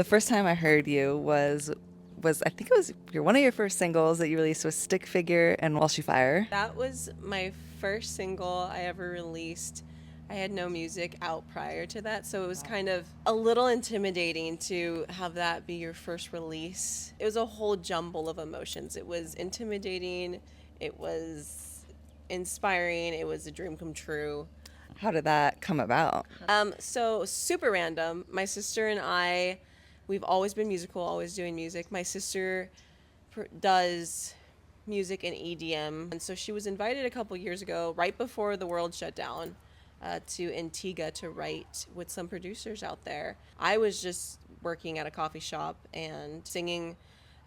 The first time I heard you was I think it was one of your first singles that you released was Stick Figure and Walshy Fire. That was my first single I ever released. I had no music out prior to that, so it was kind of a little intimidating to have that be your first release. It was a whole jumble of emotions. It was intimidating, it was inspiring, it was a dream come true. How did that come about? So super random. My sister and I, we've always been musical, always doing music. My sister does music and EDM, and so she was invited a couple years ago, right before the world shut down, to Antigua to write with some producers out there. I was just working at a coffee shop and singing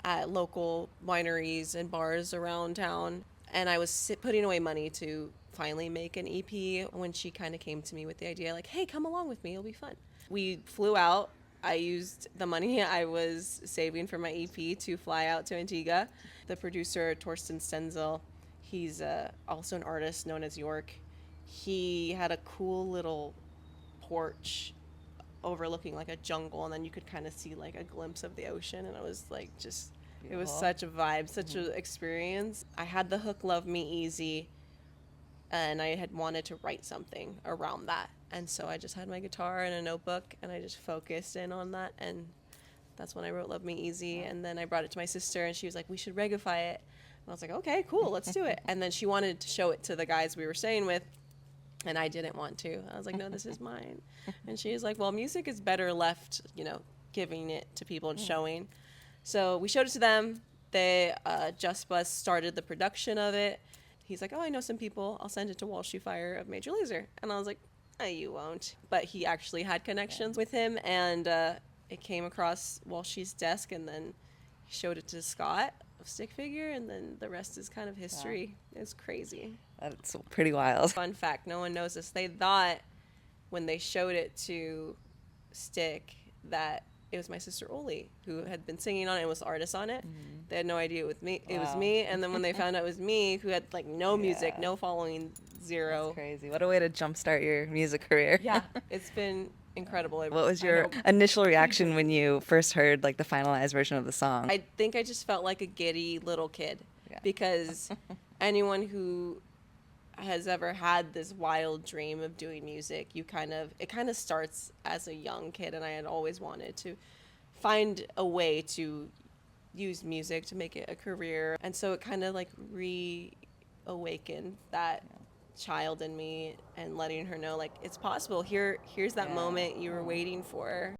at local wineries and bars around town, and I was putting away money to finally make an EP when she kind of came to me with the idea, like, hey, come along with me, it'll be fun. We flew out. I used the money I was saving for my EP to fly out to Antigua. The producer, Torsten Stenzel, he's also an artist known as York. He had a cool little porch overlooking like a jungle, and then you could kind of see like a glimpse of the ocean, and it was like just it was such a vibe, such an experience. I had the hook Love Me Easy, and I had wanted to write something around that, and so I just had my guitar and a notebook, and I just focused in on that, and that's when I wrote Love Me Easy. And then I brought it to my sister, and she was like, we should regify it. And I was like, okay, cool, let's do it. And then she wanted to show it to the guys we were staying with, and I didn't want to. I was like, no, this is mine. And she was like, well, music is better left, giving it to people and showing. So we showed it to them. They, Just Bus started the production of it. He's like, oh, I know some people. I'll send it to Walshy Fire of Major Lazer. And I was like, oh, you won't. But he actually had connections with him, and it came across Walshy's desk, and then he showed it to Scott of Stick Figure, and then the rest is kind of history. Wow. It's crazy. That's pretty wild. Fun fact, no one knows this. They thought when they showed it to Stick that it was my sister Oli who had been singing on it and was the artist on it. Mm-hmm. They had no idea it was me. And then when they found out it was me, who had like no music, no following, zero. That's crazy. What a way to jumpstart your music career. Yeah, it's been incredible. What was your initial reaction when you first heard like the finalized version of the song? I think I just felt like a giddy little kid, because anyone who has ever had this wild dream of doing music, it kind of starts as a young kid, and I had always wanted to find a way to use music to make it a career, and so it kind of like reawakened that child in me, and letting her know like it's possible. Here's that moment you were waiting for.